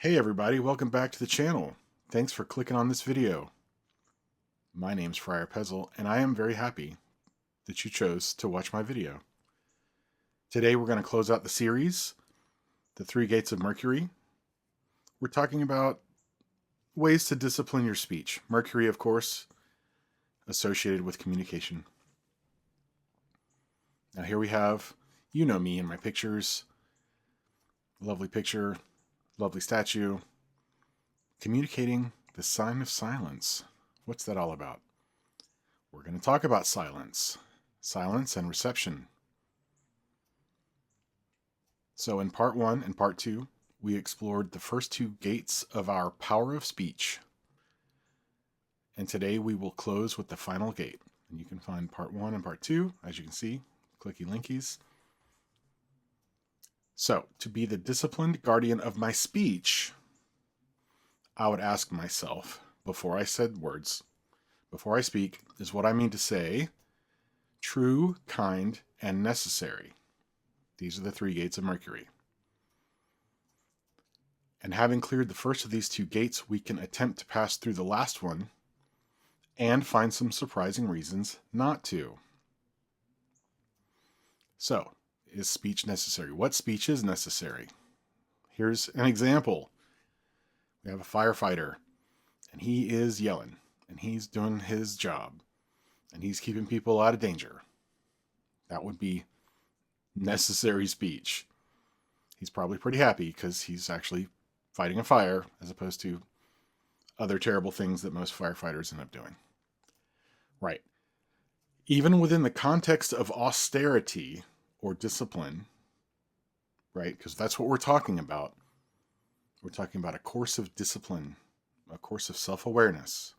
Hey everybody, welcome back to the channel. Thanks for clicking on this video. My name's Friar Pezzle, and I am very happy that you chose to watch my video. Today we're going to close out the series, The Three Gates of Mercury. We're talking about ways to discipline your speech. Mercury, of course, associated with communication. Now here we have, you know me in my pictures. Lovely picture. Lovely statue. Communicating the sign of silence. What's that all about? We're going to talk about silence. Silence and reception. So in part 1 and part 2, we explored the first two gates of our power of speech. And today we will close with the final gate. And you can find part 1 and part 2, as you can see, clicky linkies. So, to be the disciplined guardian of my speech, I would ask myself, before I said words, before I speak, is what I mean to say true, kind, and necessary? These are the three gates of Mercury. And having cleared the first of these two gates, we can attempt to pass through the last one and find some surprising reasons not to. So, is speech necessary? What speech is necessary? Here's an example. We have a firefighter, and he is yelling, and he's doing his job, and he's keeping people out of danger. That would be necessary speech. He's probably pretty happy because he's actually fighting a fire as opposed to other terrible things that most firefighters end up doing. Right. Even within the context of austerity or discipline, right? Because that's what we're talking about. We're talking about a course of discipline, a course of self-awareness.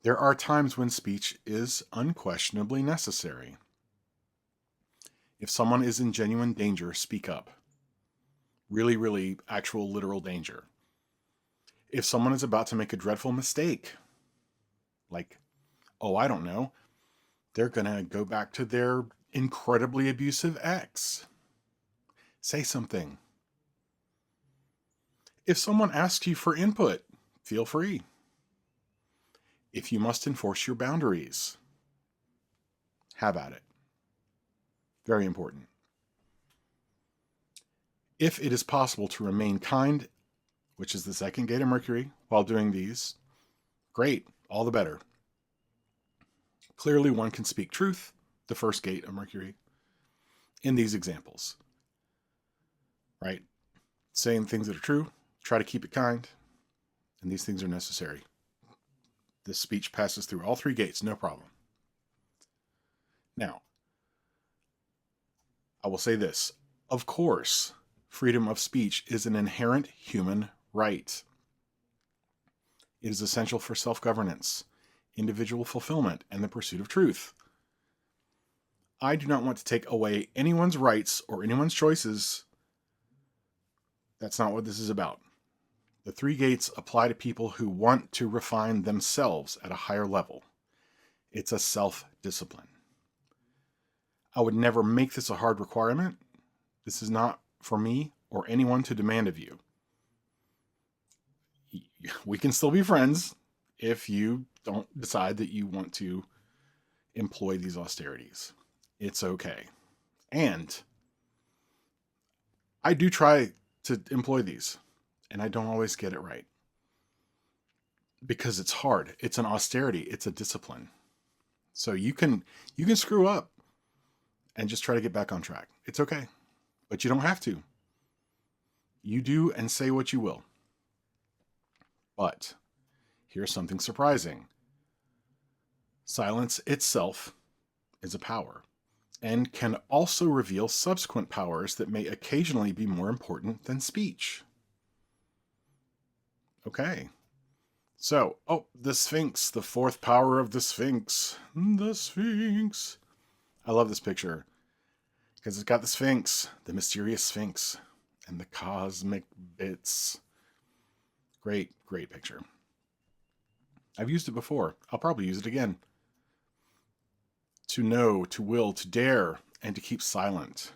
There are times when speech is unquestionably necessary. If someone is in genuine danger, speak up. Really, really actual literal danger. If someone is about to make a dreadful mistake, like, oh, I don't know, they're going to go back to their incredibly abusive ex. Say something. If someone asks you for input, feel free. If you must enforce your boundaries, have at it. Very important. If it is possible to remain kind, which is the second gate of Mercury, while doing these, great, all the better. Clearly one can speak truth, the first gate of Mercury, in these examples. Right? Saying things that are true, try to keep it kind, and these things are necessary. This speech passes through all three gates, no problem. Now, I will say this. Of course, freedom of speech is an inherent human right. It is essential for self-governance, individual fulfillment, and the pursuit of truth. I do not want to take away anyone's rights or anyone's choices. That's not what this is about. The three gates apply to people who want to refine themselves at a higher level. It's a self-discipline. I would never make this a hard requirement. This is not for me or anyone to demand of you. We can still be friends if you don't decide that you want to employ these austerities. It's okay. And I do try to employ these, and I don't always get it right. Because it's hard. It's an austerity. It's a discipline. So you can screw up and just try to get back on track. It's okay. But you don't have to. You do and say what you will. But here's something surprising. Silence itself is a power, and can also reveal subsequent powers that may occasionally be more important than speech. Okay. So, the Sphinx, the fourth power of the Sphinx. The Sphinx. I love this picture because it's got the Sphinx, the mysterious Sphinx, and the cosmic bits. Great, great picture. I've used it before. I'll probably use it again. To know, to will, to dare, and to keep silent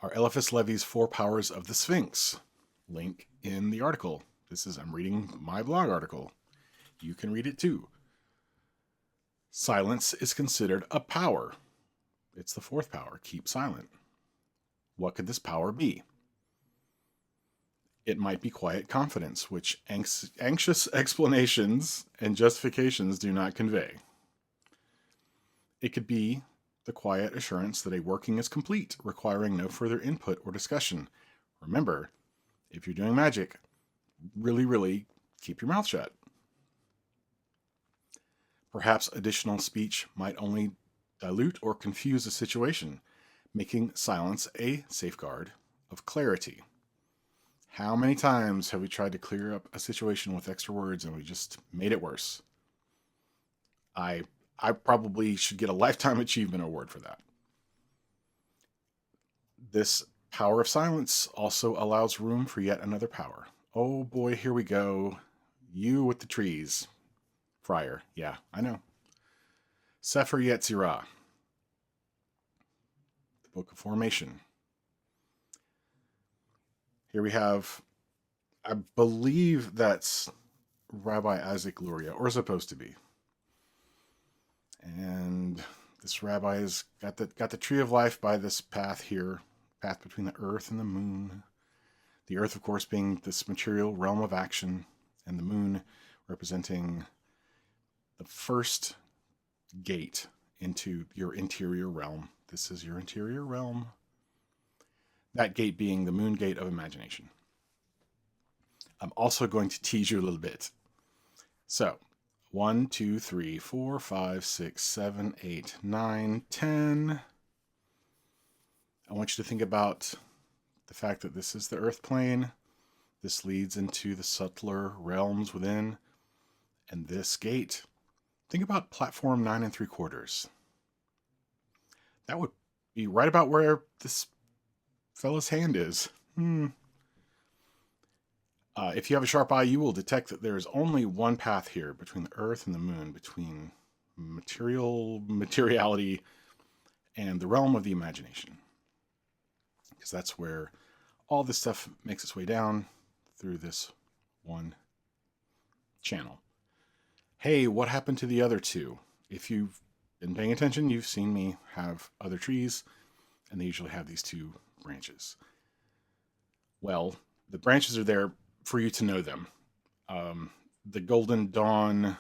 are Eliphas Levi's four powers of the Sphinx. Link in the article. I'm reading my blog article. You can read it too. Silence is considered a power. It's the fourth power, keep silent. What could this power be? It might be quiet confidence, which anxious explanations and justifications do not convey. It could be the quiet assurance that a working is complete, requiring no further input or discussion. Remember, if you're doing magic, really keep your mouth shut. Perhaps additional speech might only dilute or confuse a situation, making silence a safeguard of clarity. How many times have we tried to clear up a situation with extra words and we just made it worse? I probably should get a lifetime achievement award for that. This power of silence also allows room for yet another power. Oh boy, here we go. You with the trees. Friar. Yeah, I know. Sefer Yetzirah. The Book of Formation. Here we have, I believe that's Rabbi Isaac Luria, or supposed to be. And this rabbi has got the tree of life by this path here, path between the earth and the moon. The earth, of course, being this material realm of action, and the moon representing the first gate into your interior realm. This is your interior realm. That gate being the moon gate of imagination. I'm also going to tease you a little bit. So, 1, 2, 3, 4, 5, 6, 7, 8, 9, 10. I want you to think about the fact that this is the earth plane. This leads into the subtler realms within. And this gate, think about platform 9 3/4. That would be right about where this fella's hand is. If you have a sharp eye, you will detect that there is only one path here between the earth and the moon, between materiality and the realm of the imagination. Because that's where all this stuff makes its way down through this one channel. Hey, what happened to the other two? If you've been paying attention, you've seen me have other trees, and they usually have these two branches. Well, the branches are there for you to know them. The Golden Dawn,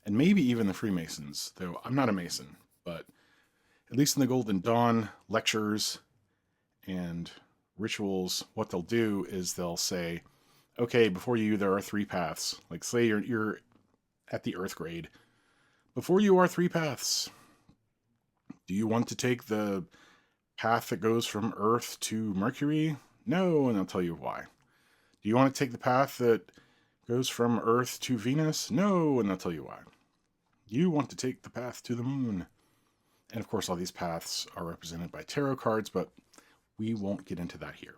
and maybe even the Freemasons, though I'm not a Mason, but at least in the Golden Dawn lectures and rituals, what they'll do is they'll say, okay, before you, there are 3 paths. Like, say you're at the Earth grade. Before you are 3 paths. Do you want to take the path that goes from Earth to Mercury? No, and I'll tell you why. Do you want to take the path that goes from Earth to Venus? No, and I'll tell you why. You want to take the path to the moon. And of course, all these paths are represented by tarot cards, but we won't get into that here.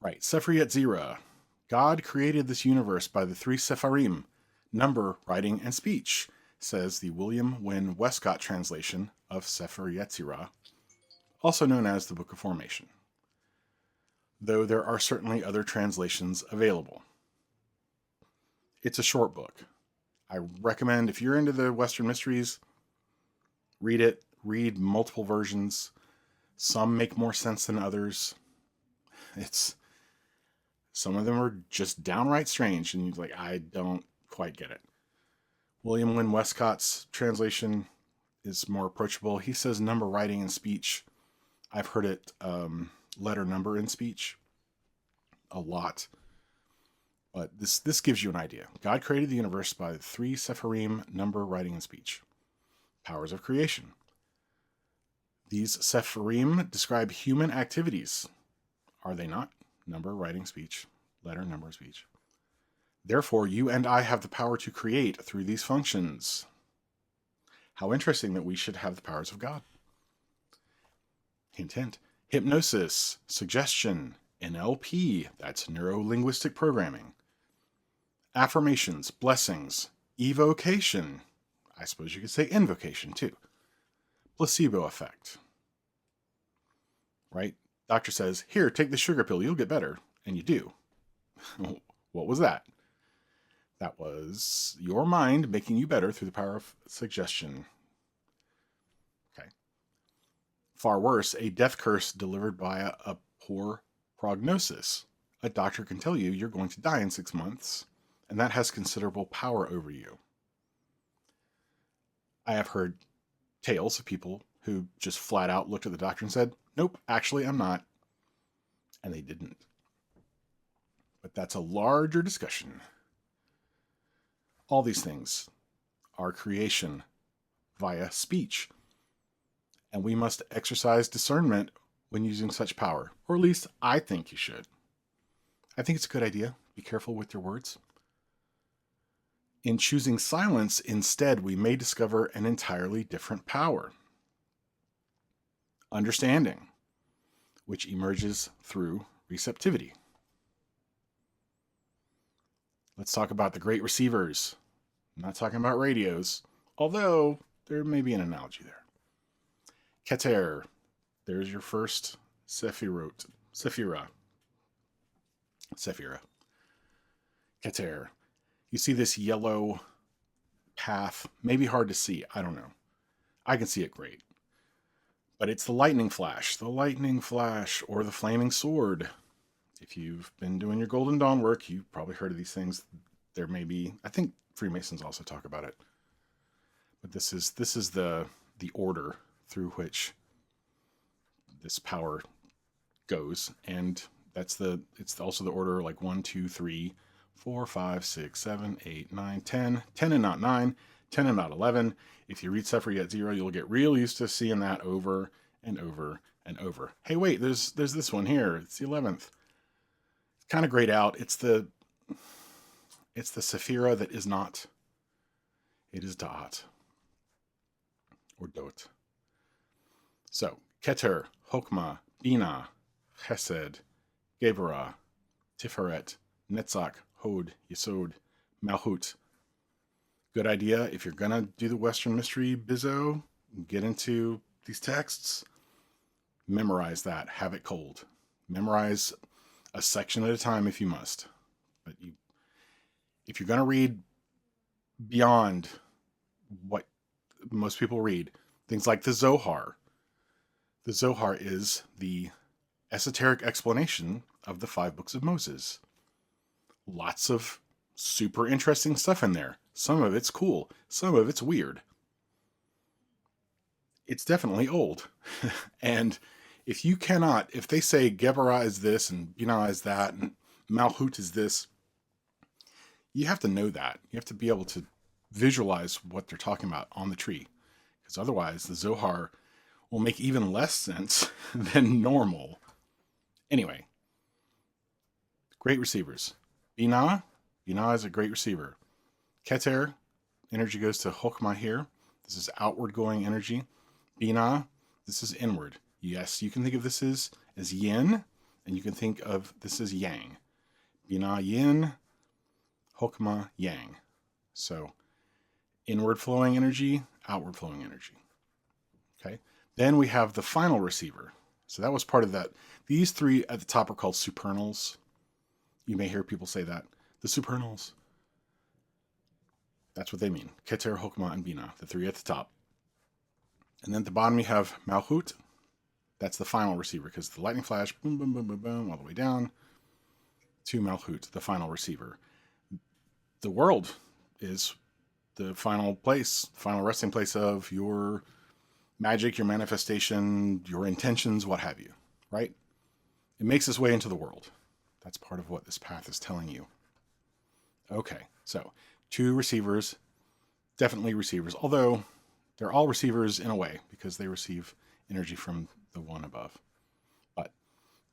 Right, Sefer Yetzirah. God created this universe by the 3 Sepharim, number, writing, and speech, says the William Wynne Westcott translation of Sefer Yetzirah, also known as the Book of Formation, though there are certainly other translations available. It's a short book. I recommend, if you're into the Western mysteries, read it. Read multiple versions. Some make more sense than others. Some of them are just downright strange, and you're like, I don't quite get it. William Wynne Westcott's translation is more approachable. He says number, writing, and speech. I've heard it letter, number, and speech a lot. But this gives you an idea. God created the universe by the 3 Sepharim, number, writing, and speech. Powers of creation. These Sepharim describe human activities. Are they not? Number, writing, speech. Letter, number, speech. Therefore, you and I have the power to create through these functions. How interesting that we should have the powers of God. Hint, hint. Hypnosis, suggestion, NLP, that's neuro-linguistic programming. Affirmations, blessings, evocation. I suppose you could say invocation too. Placebo effect. Right? Doctor says, here, take the sugar pill, you'll get better. And you do. What was that? That was your mind making you better through the power of suggestion. Okay. Far worse, a death curse delivered by a poor prognosis. A doctor can tell you you're going to die in 6 months, and that has considerable power over you. I have heard tales of people who just flat out looked at the doctor and said, nope, actually, I'm not. And they didn't. But that's a larger discussion. All these things are creation via speech. And we must exercise discernment when using such power. Or at least I think you should. I think it's a good idea. Be careful with your words. In choosing silence instead, we may discover an entirely different power. Understanding, which emerges through receptivity. Let's talk about the great receivers. I'm not talking about radios, although there may be an analogy there. Keter, there's your first Sephira. Keter. You see this yellow path, maybe hard to see, I don't know. I can see it great. But it's the lightning flash, or the flaming sword. If you've been doing your Golden Dawn work, you've probably heard of these things. There may be, I think Freemasons also talk about it. But this is the order through which this power goes, and it's also the order like 1, 2, 3, 4, 5, 6, 7, 8, 9, 10. 10 and not 9, 10 and not 11. If you read Sephira at 0, you'll get real used to seeing that over and over and over. Hey, wait, there's this one here. It's the 11th. It's kind of grayed out. It's the Sephira that is not. It is Da'at. Or Dot. So, Keter, Hokmah, Bina, Chesed, Geburah, Tiferet, Netzach, Hod, Yesod, Malchut. Good idea if you're going to do the Western Mystery Bizzo, get into these texts, memorize that, have it cold. Memorize a section at a time if you must. But if you're going to read beyond what most people read, things like the Zohar. The Zohar is the esoteric explanation of the 5 books of Moses. Lots of super interesting stuff in there. Some of it's cool. Some of it's weird. It's definitely old. And if they say Geburah is this and Binah is that and Malchut is this, you have to know that. You have to be able to visualize what they're talking about on the tree. Because otherwise the Zohar will make even less sense than normal. Anyway, great receivers. Binah is a great receiver. Keter, energy goes to Hokmah here. This is outward going energy. Binah, this is inward. Yes, you can think of this as yin, and you can think of this as yang. Binah yin, Hokmah yang. So, inward flowing energy, outward flowing energy. Okay. Then we have the final receiver. So that was part of that. These 3 at the top are called supernals. You may hear people say that. The supernals. That's what they mean. Keter, Hokmah, and Binah. The 3 at the top. And then at the bottom we have Malchut. That's the final receiver because the lightning flash, boom, boom, boom, boom, boom, all the way down to Malchut, the final receiver. The world is the final place, final resting place of your magic, your manifestation, your intentions, what have you, right? It makes its way into the world. That's part of what this path is telling you. Okay, so 2 receivers, definitely receivers, although they're all receivers in a way because they receive energy from the one above. But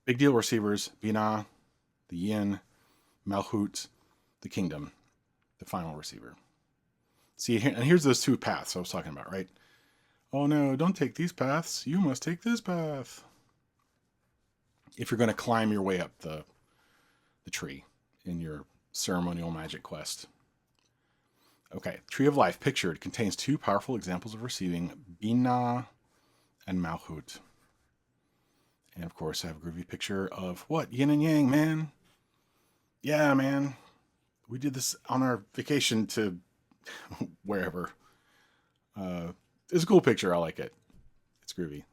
big deal receivers, Binah, the yin, Malchut, the kingdom, the final receiver. See, and here's those 2 paths I was talking about, right? Oh no, don't take these paths. You must take this path. If you're going to climb your way up the tree in your ceremonial magic quest. Okay, Tree of Life pictured contains 2 powerful examples of receiving Binah and Malchut. And of course, I have a groovy picture of what? Yin and yang, man. Yeah, man. We did this on our vacation to wherever. It's a cool picture. I like it. It's groovy.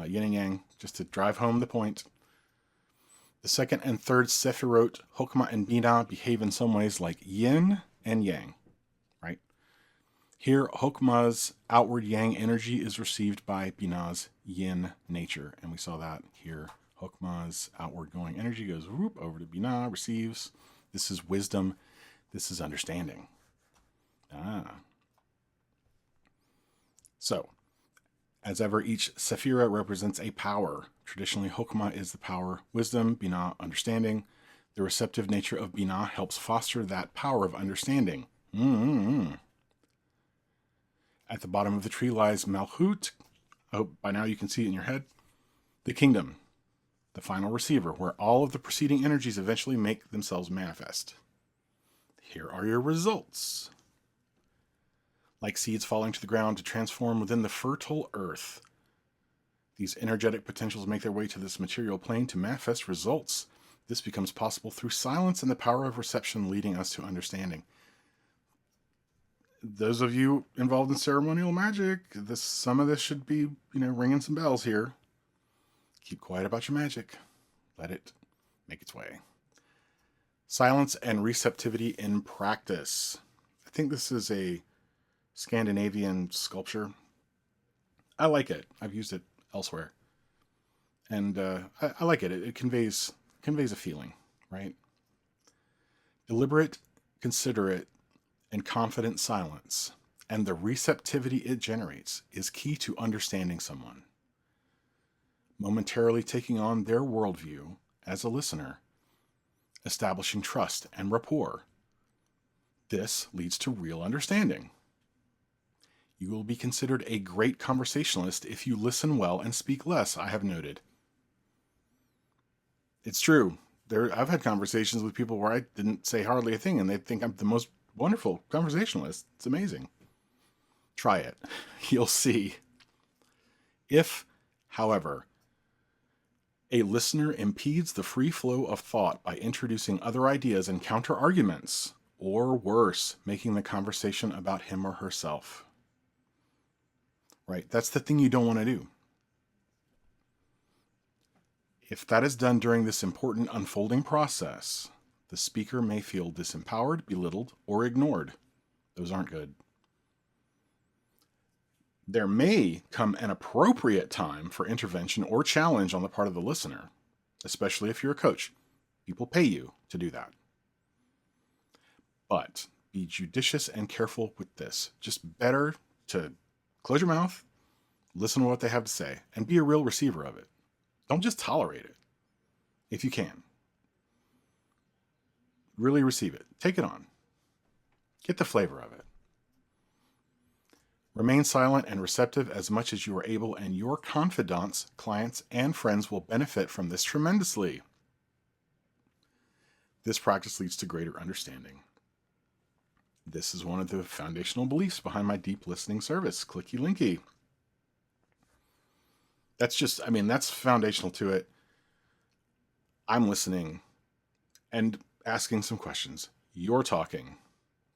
Yin and yang, just to drive home the point. The second and third Sephirot, Hokmah and Binah, behave in some ways like yin and yang, right? Here, Hokmah's outward yang energy is received by Binah's yin nature. And we saw that here. Hokmah's outward going energy goes whoop over to Binah, receives. This is wisdom. This is understanding. So, as ever, each Sephira represents a power. Traditionally, Hokmah is the power, wisdom, Binah, understanding. The receptive nature of Binah helps foster that power of understanding. At the bottom of the tree lies Malchut. I hope by now you can see it in your head. The kingdom, the final receiver, where all of the preceding energies eventually make themselves manifest. Here are your results. Like seeds falling to the ground to transform within the fertile earth, these energetic potentials make their way to this material plane to manifest results. This becomes possible through silence and the power of reception, leading us to understanding. Those of you involved in ceremonial magic, some of this should be, ringing some bells here. Keep quiet about your magic. Let it make its way. Silence and receptivity in practice. I think this is a Scandinavian sculpture. I like it. I've used it elsewhere. And I like it. It conveys a feeling, right? Deliberate, considerate, and confident silence, and the receptivity it generates, is key to understanding someone. Momentarily taking on their worldview as a listener, establishing trust and rapport. This leads to real understanding. You will be considered a great conversationalist if you listen well and speak less, I have noted. It's true. I've had conversations with people where I didn't say hardly a thing, and they think I'm the most wonderful conversationalist. It's amazing. Try it. You'll see. If, however, a listener impedes the free flow of thought by introducing other ideas and counter-arguments, or worse, making the conversation about him or herself. Right? That's the thing you don't want to do. If that is done during this important unfolding process, the speaker may feel disempowered, belittled, or ignored. Those aren't good. There may come an appropriate time for intervention or challenge on the part of the listener, especially if you're a coach. People pay you to do that. But be judicious and careful with this. Just better to close your mouth, listen to what they have to say, and be a real receiver of it. Don't just tolerate it, if you can. Really receive it. Take it on. Get the flavor of it. Remain silent and receptive as much as you are able, and your confidants, clients, and friends will benefit from this tremendously. This practice leads to greater understanding. This is one of the foundational beliefs behind my deep listening service, Clicky Linky. That's foundational to it. I'm listening and asking some questions. You're talking.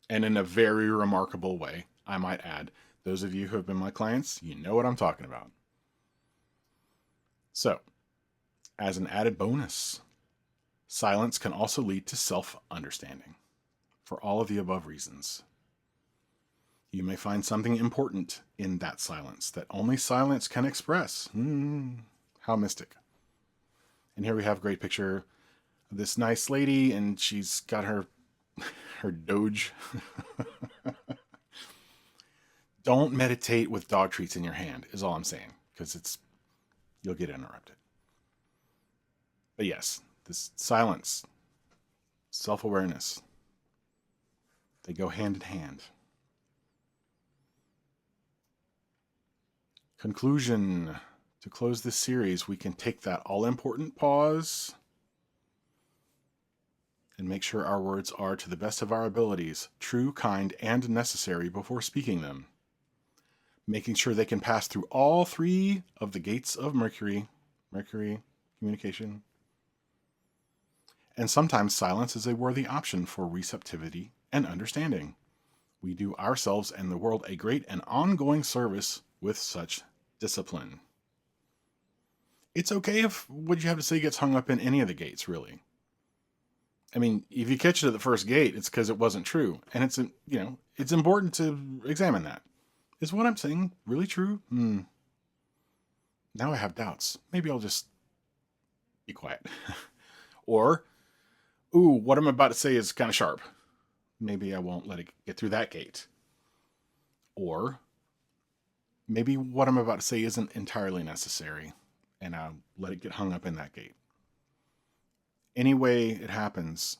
And in a very remarkable way, I might add. Those of you who have been my clients, you know what I'm talking about. So, as an added bonus, silence can also lead to self-understanding. For all of the above reasons. You may find something important in that silence that only silence can express. How mystic. And here we have a great picture of this nice lady, and she's got her doge. Don't meditate with dog treats in your hand, is all I'm saying, because you'll get interrupted. But yes, this silence, self-awareness, they go hand in hand. Conclusion. To close this series, we can take that all-important pause and make sure our words are, to the best of our abilities, true, kind, and necessary before speaking them. Making sure they can pass through all three of the gates of Mercury, communication. And sometimes silence is a worthy option for receptivity and understanding. We do ourselves and the world a great and ongoing service with such discipline. It's okay if what you have to say gets hung up in any of the gates, really. I mean, if you catch it at the first gate, it's because it wasn't true. And it's important to examine that. Is what I'm saying really true? Now I have doubts. Maybe I'll just be quiet. Or, ooh, what I'm about to say is kind of sharp. Maybe I won't let it get through that gate. Or, maybe what I'm about to say isn't entirely necessary, and I'll let it get hung up in that gate. Any way it happens,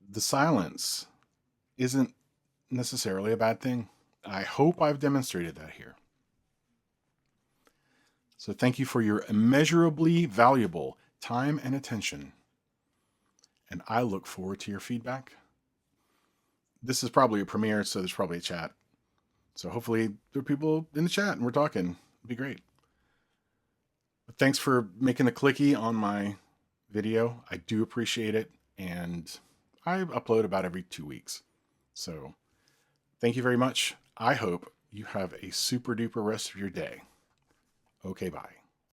the silence isn't necessarily a bad thing. I hope I've demonstrated that here. So thank you for your immeasurably valuable time and attention. And I look forward to your feedback. This is probably a premiere, so there's probably a chat. So hopefully there are people in the chat and we're talking. It'd be great. But thanks for making the clicky on my video. I do appreciate it. And I upload about every 2 weeks. So thank you very much. I hope you have a super duper rest of your day. Okay, bye.